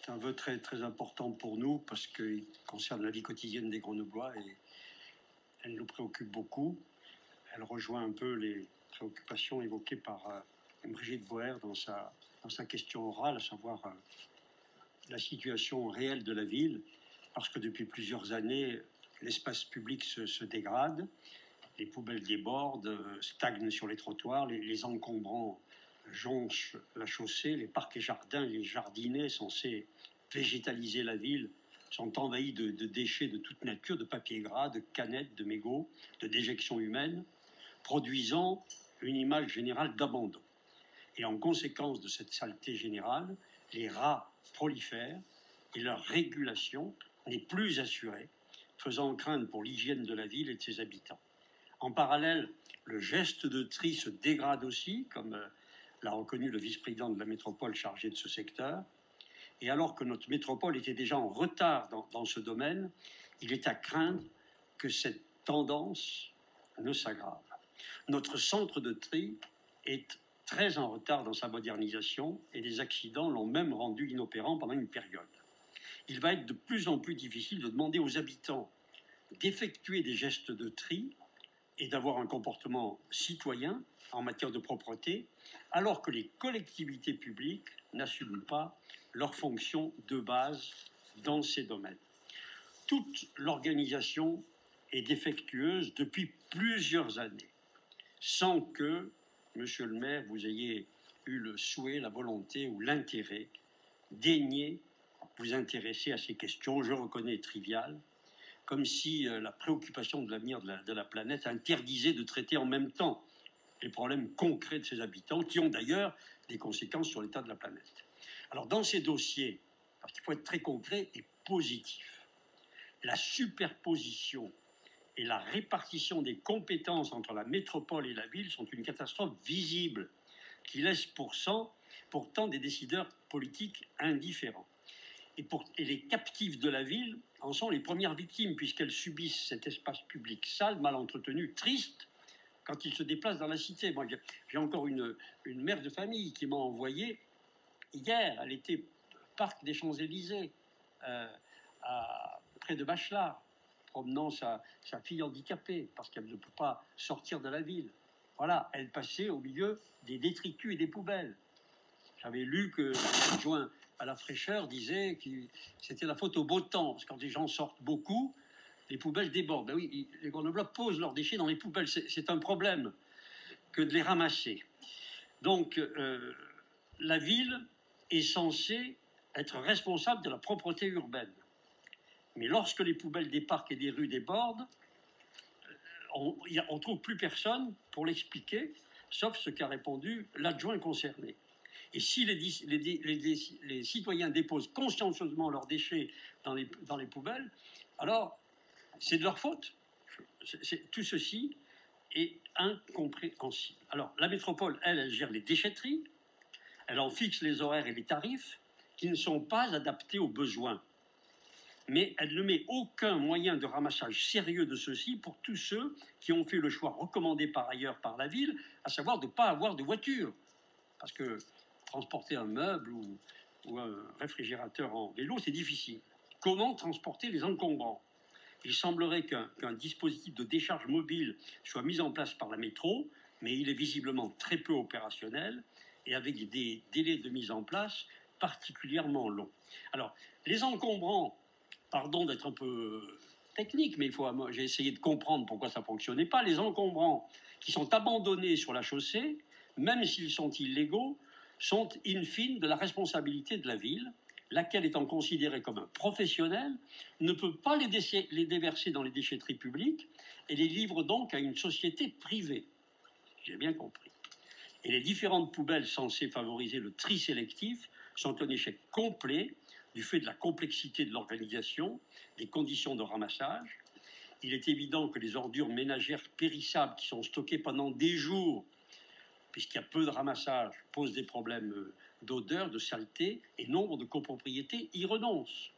C'est un vœu très, très important pour nous parce qu'il concerne la vie quotidienne des Grenoblois et elle nous préoccupe beaucoup. Elle rejoint un peu les préoccupations évoquées par Brigitte Boer dans sa question orale, à savoir la situation réelle de la ville, parce que depuis plusieurs années, l'espace public se dégrade, les poubelles débordent, stagnent sur les trottoirs, les encombrants jonchent la chaussée, les parcs et jardins, les jardinets censés végétaliser la ville sont envahis de déchets de toute nature, de papier gras, de canettes, de mégots, de déjections humaines, produisant une image générale d'abandon. Et en conséquence de cette saleté générale, les rats prolifèrent et leur régulation n'est plus assurée, faisant craindre pour l'hygiène de la ville et de ses habitants. En parallèle, le geste de tri se dégrade aussi, comme l'a reconnu le vice-président de la métropole chargé de ce secteur. Et alors que notre métropole était déjà en retard dans ce domaine, il est à craindre que cette tendance ne s'aggrave. Notre centre de tri est très en retard dans sa modernisation et des accidents l'ont même rendu inopérant pendant une période. Il va être de plus en plus difficile de demander aux habitants d'effectuer des gestes de tri et d'avoir un comportement citoyen en matière de propreté, alors que les collectivités publiques n'assument pas leurs fonctions de base dans ces domaines. Toute l'organisation est défectueuse depuis plusieurs années, sans que, monsieur le maire, vous ayez eu le souhait, la volonté ou l'intérêt daigner vous intéresser à ces questions, je reconnais triviales, comme si la préoccupation de l'avenir de la planète interdisait de traiter en même temps les problèmes concrets de ses habitants, qui ont d'ailleurs des conséquences sur l'état de la planète. Alors dans ces dossiers, parce qu'il faut être très concret et positif, la superposition et la répartition des compétences entre la métropole et la ville sont une catastrophe visible qui laisse pourtant des décideurs politiques indifférents. Et les captifs de la ville en sont les premières victimes, puisqu'elles subissent cet espace public sale, mal entretenu, triste, quand ils se déplacent dans la cité. Moi, j'ai encore une mère de famille qui m'a envoyé hier, elle était parc des Champs-Élysées, près de Bachelard, promenant sa fille handicapée, parce qu'elle ne peut pas sortir de la ville. Voilà, elle passait au milieu des détritus et des poubelles. J'avais lu que l'adjoint à la fraîcheur disait que c'était la faute au beau temps, parce que quand les gens sortent beaucoup, les poubelles débordent. Ben oui, les Grenoblois posent leurs déchets dans les poubelles. C'est un problème que de les ramasser. Donc, la ville est censée être responsable de la propreté urbaine. Mais lorsque les poubelles des parcs et des rues débordent, on ne trouve plus personne pour l'expliquer, sauf ce qu'a répondu l'adjoint concerné. Et si les citoyens déposent consciencieusement leurs déchets dans les poubelles, alors c'est de leur faute. Tout ceci est incompréhensible. Alors la métropole, elle gère les déchetteries, elle en fixe les horaires et les tarifs qui ne sont pas adaptés aux besoins. Mais elle ne met aucun moyen de ramassage sérieux de ceux-ci pour tous ceux qui ont fait le choix recommandé par ailleurs par la ville, à savoir de ne pas avoir de voiture. Parce que transporter un meuble ou un réfrigérateur en vélo, c'est difficile. Comment transporter les encombrants? Il semblerait qu'un dispositif de décharge mobile soit mis en place par la métro, mais il est visiblement très peu opérationnel et avec des délais de mise en place particulièrement longs. Alors, les encombrants, pardon d'être un peu technique, mais j'ai essayé de comprendre pourquoi ça ne fonctionnait pas. Les encombrants qui sont abandonnés sur la chaussée, même s'ils sont illégaux, sont in fine de la responsabilité de la ville, laquelle étant considérée comme un professionnel, ne peut pas les déverser dans les déchetteries publiques et les livre donc à une société privée. J'ai bien compris. Et les différentes poubelles censées favoriser le tri sélectif sont un échec complet du fait de la complexité de l'organisation, des conditions de ramassage. Il est évident que les ordures ménagères périssables qui sont stockées pendant des jours, puisqu'il y a peu de ramassage, posent des problèmes d'odeur, de saleté, et nombre de copropriétés y renoncent.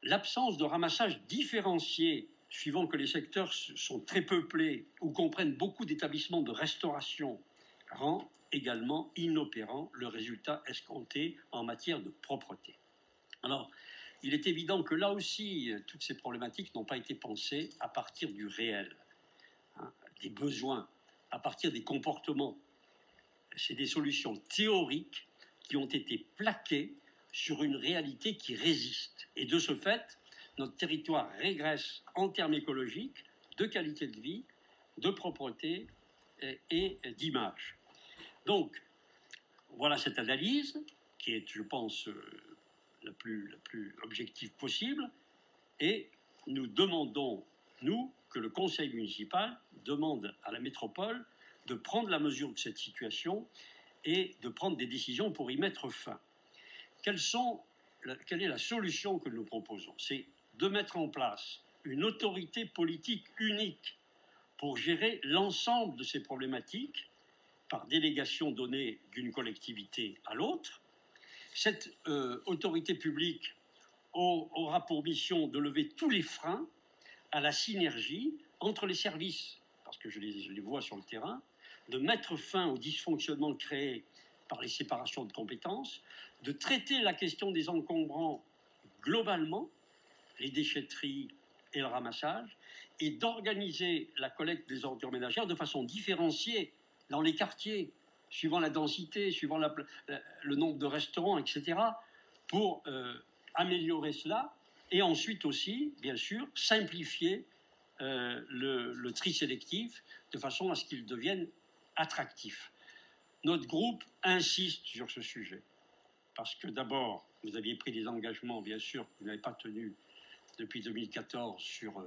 L'absence de ramassage différencié, suivant que les secteurs sont très peuplés ou comprennent beaucoup d'établissements de restauration, rend également inopérant le résultat escompté en matière de propreté. Alors, il est évident que là aussi, toutes ces problématiques n'ont pas été pensées à partir du réel, hein, des besoins, à partir des comportements. C'est des solutions théoriques qui ont été plaquées sur une réalité qui résiste. Et de ce fait, notre territoire régresse en termes écologiques, de qualité de vie, de propreté et d'image. Donc, voilà cette analyse qui est, je pense, la plus objective possible. Et nous demandons, nous, que le conseil municipal demande à la métropole de prendre la mesure de cette situation et de prendre des décisions pour y mettre fin. Quelle est la solution que nous proposons? C'est de mettre en place une autorité politique unique pour gérer l'ensemble de ces problématiques par délégation donnée d'une collectivité à l'autre. Cette autorité publique aura pour mission de lever tous les freins à la synergie entre les services, parce que je les vois sur le terrain, de mettre fin aux dysfonctionnements créés par les séparations de compétences, de traiter la question des encombrants globalement, les déchetteries et le ramassage, et d'organiser la collecte des ordures ménagères de façon différenciée dans les quartiers, suivant la densité, suivant le nombre de restaurants, etc., pour améliorer cela, et ensuite aussi, bien sûr, simplifier le tri sélectif de façon à ce qu'il devienne attractif. Notre groupe insiste sur ce sujet, parce que d'abord, vous aviez pris des engagements, bien sûr, que vous n'avez pas tenus depuis 2014 sur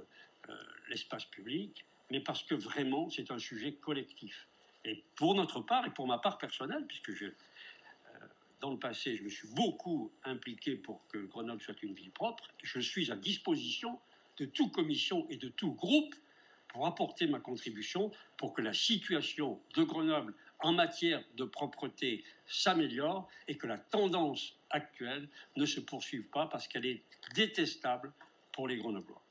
l'espace public, mais parce que vraiment, c'est un sujet collectif. Et pour notre part, et pour ma part personnelle, puisque dans le passé, je me suis beaucoup impliqué pour que Grenoble soit une ville propre, je suis à disposition de toute commission et de tout groupe pour apporter ma contribution pour que la situation de Grenoble en matière de propreté s'améliore et que la tendance actuelle ne se poursuive pas parce qu'elle est détestable pour les Grenoblois.